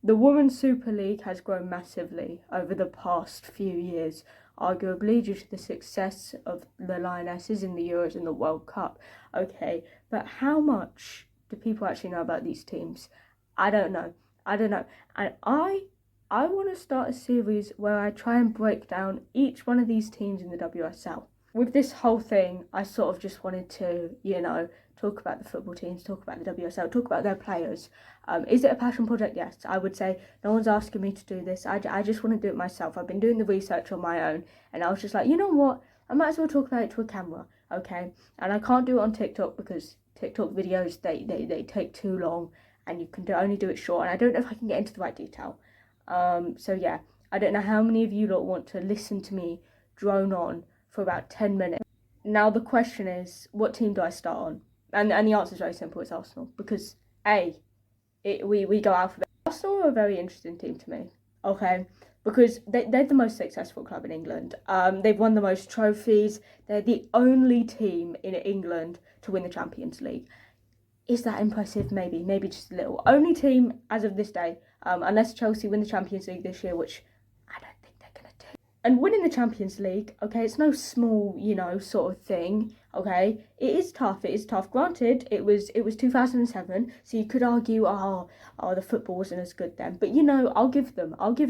The Women's Super League has grown massively over the past few years, arguably due to the success of the Lionesses in the Euros and the World Cup. Okay, but how much do people actually know about these teams? I don't know. And I want to start a series where I try and break down each one of these teams in the WSL. With this whole thing, I sort of just wanted to, talk about the football teams, talk about the WSL, talk about their players. Is it a passion project? Yes. I would say no one's asking me to do this. I just want to do it myself. I've been doing the research on my own, and I was just like, you know what? I might as well talk about it to a camera, okay? And I can't do it on TikTok because TikTok videos, they take too long, and you can only do it short, and I don't know if I can get into the right detail. So yeah, I don't know how many of you lot want to listen to me drone on for about 10 minutes. Now the question is, what team do I start on? And the answer is very simple, it's Arsenal. Because we go alphabet. Arsenal are a very interesting team to me, okay? Because they're the most successful club in England. They've won the most trophies. They're the only team in England to win the Champions League. Is that impressive? Maybe just a little. Only team as of this day, unless Chelsea win the Champions League this year, which I don't think they're going to do. And winning the Champions League, okay, it's no small, sort of thing, okay? It is tough. Granted, it was 2007, so you could argue, the football wasn't as good then. But, I'll give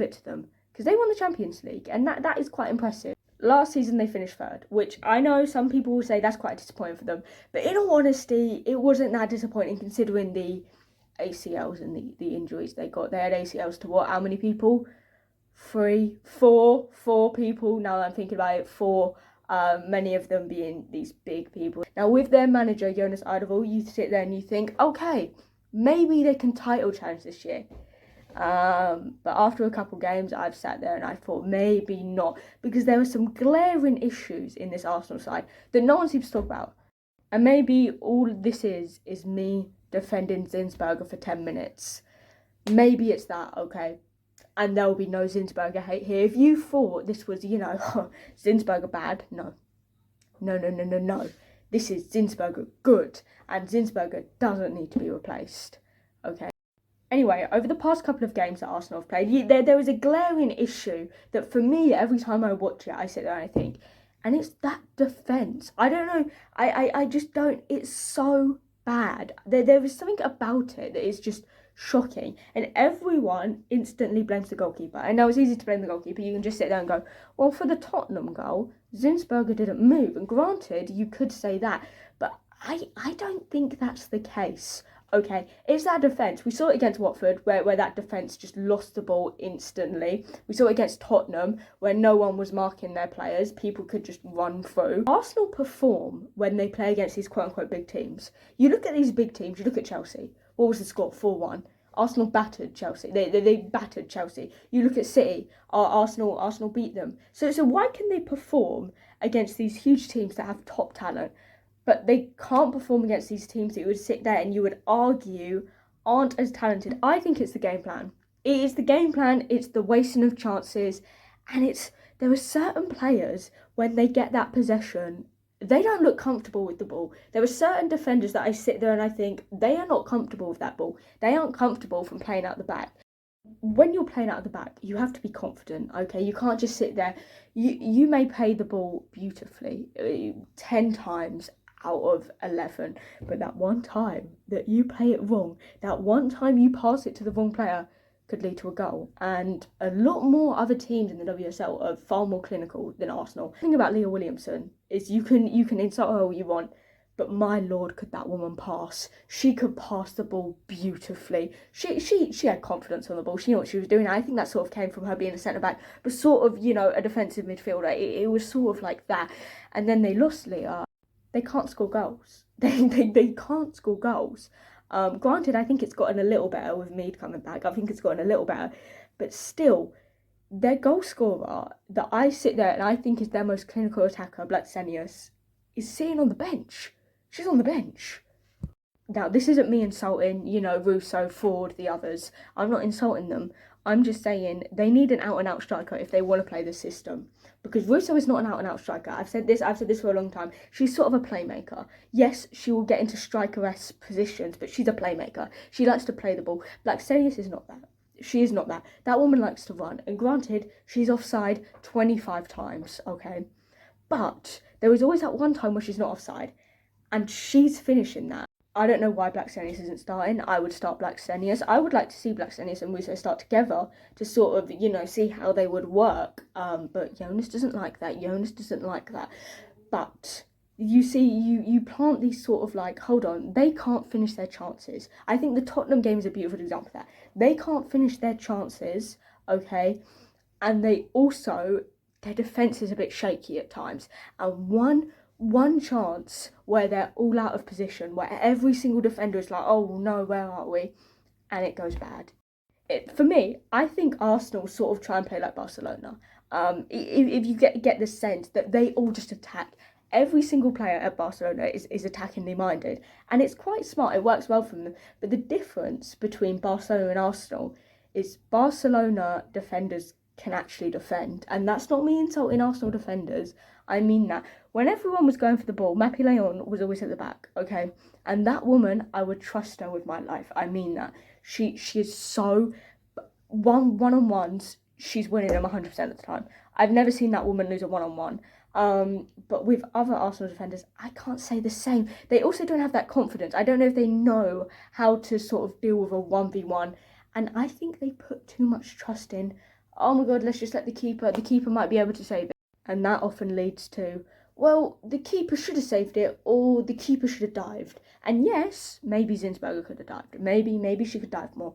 it to them, because they won the Champions League, and that is quite impressive. Last season they finished third, which I know some people will say that's quite disappointing for them. But in all honesty, it wasn't that disappointing considering the ACLs and the injuries they got. They had ACLs to what? How many people? Four people. Now that I'm thinking about it, four. Many of them being these big people. Now with their manager, Jonas Eidevall, you sit there and you think, okay, maybe they can title challenge this year. But after a couple games, I've sat there and I thought maybe not, because there were some glaring issues in this Arsenal side that no one seems to talk about. And maybe all this is me defending Zinsberger for 10 minutes. Maybe it's that, okay? And there will be no Zinsberger hate here. If you thought this was, Zinsberger bad, no. This is Zinsberger good, and Zinsberger doesn't need to be replaced, okay? Anyway, over the past couple of games that Arsenal have played, there was a glaring issue that for me, every time I watch it, I sit there and I think, and it's that defence. I don't know, I just don't, it's so bad. There is something about it that is just shocking, and everyone instantly blames the goalkeeper. I know it's easy to blame the goalkeeper, you can just sit there and go, well, for the Tottenham goal, Zinsberger didn't move, and granted, you could say that, but I don't think that's the case. Okay, it's that defence. We saw it against Watford, where that defence just lost the ball instantly. We saw it against Tottenham, where no one was marking their players. People could just run through. Arsenal perform when they play against these quote-unquote big teams. You look at these big teams, you look at Chelsea. What was the score? 4-1. Arsenal battered Chelsea. They battered Chelsea. You look at City. Arsenal beat them. So why can they perform against these huge teams that have top talent, but they can't perform against these teams that you would sit there and you would argue aren't as talented? I think it's the game plan. It is the game plan, it's the wasting of chances, and there are certain players, when they get that possession, they don't look comfortable with the ball. There are certain defenders that I sit there and I think, they are not comfortable with that ball. They aren't comfortable from playing out the back. When you're playing out of the back, you have to be confident, okay? You can't just sit there. You may play the ball beautifully 10 times out of 11, but that one time that you play it wrong, that one time you pass it to the wrong player, could lead to a goal. And a lot more other teams in the WSL are far more clinical than Arsenal. The thing about Leah Williamson is you can insult her all you want, but my lord, could that woman pass? She could pass the ball beautifully. She had confidence on the ball. She knew what she was doing. I think that sort of came from her being a centre back, but sort of, a defensive midfielder. It was sort of like that. And then they lost Leah. They can't score goals. They can't score goals. Granted, I think it's gotten a little better with Mead coming back. I think it's gotten a little better. But still, their goal scorer that I sit there and I think is their most clinical attacker, Blacksenius, is sitting on the bench. She's on the bench. Now, this isn't me insulting, Russo, Ford, the others. I'm not insulting them. I'm just saying they need an out-and-out striker if they want to play this system. Because Russo is not an out-and-out striker. I've said this for a long time. She's sort of a playmaker. Yes, she will get into striker-esque positions, but she's a playmaker. She likes to play the ball. Blacksenius is not that. She is not that. That woman likes to run. And granted, she's offside 25 times, okay? But there is always that one time where she's not offside. And she's finishing that. I don't know why Blackstenius isn't starting. I would start Blackstenius. I would like to see Blackstenius and Musso start together to sort of, see how they would work. But Jonas doesn't like that. But you see, you plant these sort of like, hold on, they can't finish their chances. I think the Tottenham game is a beautiful example of that. They can't finish their chances, okay? And they also, their defence is a bit shaky at times. And one chance where they're all out of position, where every single defender is like, oh no, where are we? And it goes bad. For me, I think Arsenal sort of try and play like Barcelona. If you get the sense that they all just attack. Every single player at Barcelona is attackingly minded, and it's quite smart. It works well for them. But the difference between Barcelona and Arsenal is Barcelona defenders can actually defend, and that's not me insulting Arsenal defenders. I mean that when everyone was going for the ball, Mappy Leon was always at the back, okay? And that woman, I would trust her with my life. I mean that. She is so one-on-ones. She's winning them 100% of the time. I've never seen that woman lose a one-on-one. But with other Arsenal defenders, I can't say the same. They also don't have that confidence. I don't know if they know how to sort of deal with a 1v1. And I think they put too much trust in, oh my God, let's just let the keeper might be able to save it. And that often leads to, well, the keeper should have saved it, or the keeper should have dived. And yes, maybe Zinsberger could have dived. Maybe she could dive more.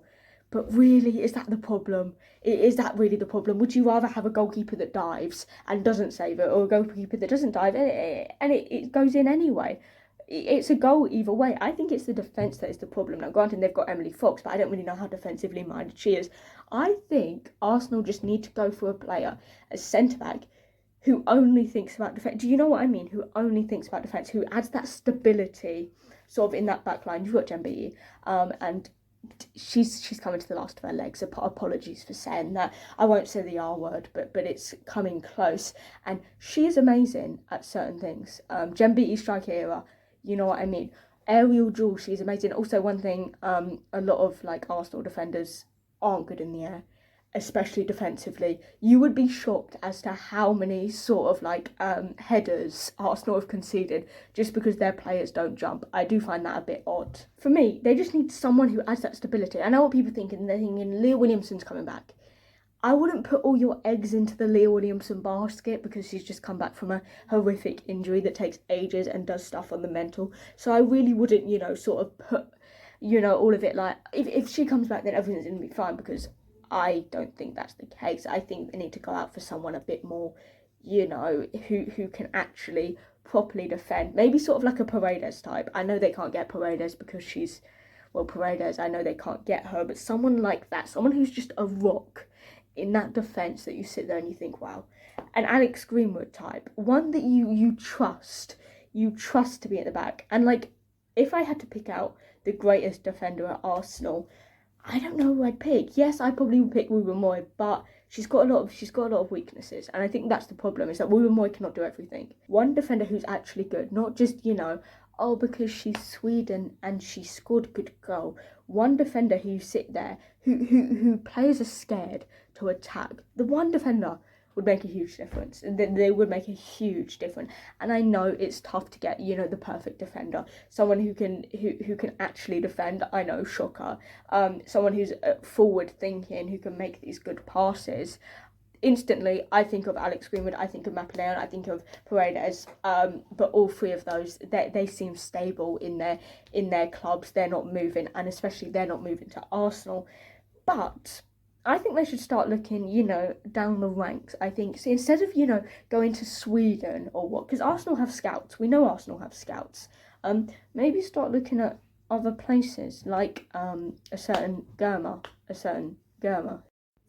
But really, is that the problem? Is that really the problem? Would you rather have a goalkeeper that dives and doesn't save it, or a goalkeeper that doesn't dive and it goes in anyway? It's a goal either way. I think it's the defence that is the problem. Now, granted, they've got Emily Fox, but I don't really know how defensively minded she is. I think Arsenal just need to go for a player, a centre-back, who only thinks about defence. Do you know what I mean? Who only thinks about defence, who adds that stability sort of in that back line. You've got Jembe, and she's coming to the last of her legs. Apologies for saying that. I won't say the R word, but it's coming close. And she is amazing at certain things. Jembe strike era, you know what I mean? Aerial duel, she's amazing. Also, one thing, a lot of like Arsenal defenders aren't good in the air, especially defensively. You would be shocked as to how many sort of like headers Arsenal have conceded just because their players don't jump. I do find that a bit odd. For me, they just need someone who adds that stability. I know what people think, and they're thinking Leah Williamson's coming back. I wouldn't put all your eggs into the Leah Williamson basket because she's just come back from a horrific injury that takes ages and does stuff on the mental. So I really wouldn't, sort of put, all of it like, if she comes back, then everything's going to be fine, because I don't think that's the case. I think they need to go out for someone a bit more, who can actually properly defend. Maybe sort of like a Paredes type. I know they can't get Paredes because Paredes, I know they can't get her, but someone like that, someone who's just a rock in that defence that you sit there and you think, wow. An Alex Greenwood type, one that you trust to be at the back. And like, if I had to pick out the greatest defender at Arsenal, I don't know who I'd pick. Yes, I probably would pick Ruben Moy, but she's got a lot of weaknesses, and I think that's the problem, is that Ruben Moy cannot do everything. One defender who's actually good, not just, oh, because she's Sweden and she scored a good goal. One defender who sit there, who players are scared to attack. The one defender would make a huge difference. They would make a huge difference. And I know it's tough to get, the perfect defender. Someone who can actually defend. I know, shocker. Someone who's forward thinking, who can make these good passes. Instantly, I think of Alex Greenwood, I think of Mapleon, I think of Paredes, but all three of those, they seem stable in their clubs. They're not moving, and especially they're not moving to Arsenal. But I think they should start looking, down the ranks. I think, so instead of, going to Sweden or what, because Arsenal have scouts. We know Arsenal have scouts. Maybe start looking at other places, like a certain Germa.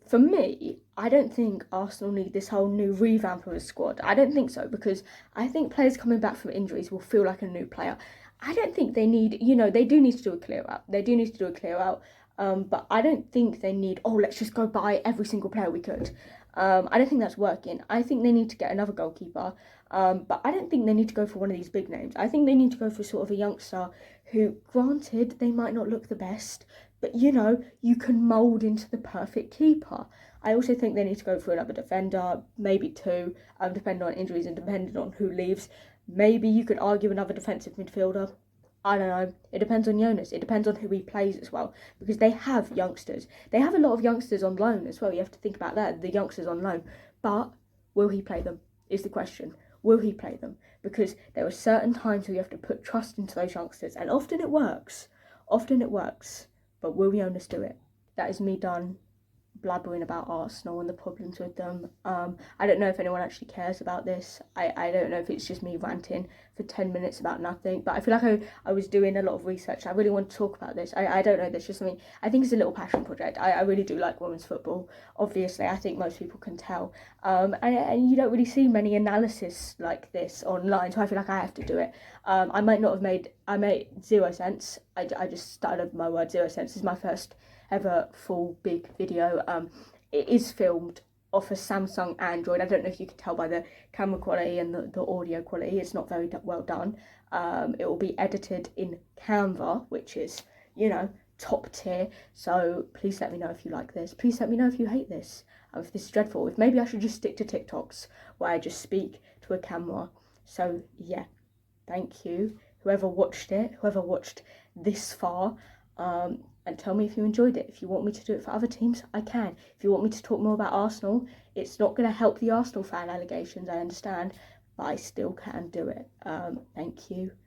For me, I don't think Arsenal need this whole new revamp of the squad. I don't think so, because I think players coming back from injuries will feel like a new player. I don't think they need, they do need to do a clear out. But I don't think they need, let's just go buy every single player we could. I don't think that's working. I think they need to get another goalkeeper. But I don't think they need to go for one of these big names. I think they need to go for sort of a youngster who, granted, they might not look the best, but you can mould into the perfect keeper. I also think they need to go for another defender, maybe two, depending on injuries and depending on who leaves. Maybe you could argue another defensive midfielder. I don't know. It depends on Jonas. It depends on who he plays as well, because they have youngsters. They have a lot of youngsters on loan as well. You have to think about that, the youngsters on loan. But will he play them is the question. Will he play them? Because there are certain times where you have to put trust into those youngsters, and often it works. Often it works. But will Jonas do it? That is me done blabbering about Arsenal and the problems with them. I don't know if anyone actually cares about this. I don't know if it's just me ranting for 10 minutes about nothing, but I feel like I was doing a lot of research. I really want to talk about this. I don't know, there's just something, I think it's a little passion project. I really do like women's football. Obviously, I think most people can tell. And you don't really see many analysis like this online, so I feel like I have to do it. I made 0 cents. I just started my word 0 cents. This is my first ever full big video. It is filmed off a Samsung Android. I don't know if you can tell by the camera quality and the audio quality. It's not very well done. It will be edited in Canva, which is, top tier. So please let me know if you like this. Please let me know if you hate this. If this is dreadful. If maybe I should just stick to TikToks where I just speak to a camera. So yeah, thank you. Whoever watched it, whoever watched this far, and tell me if you enjoyed it. If you want me to do it for other teams, I can. If you want me to talk more about Arsenal, it's not going to help the Arsenal fan allegations, I understand, but I still can do it. Thank you.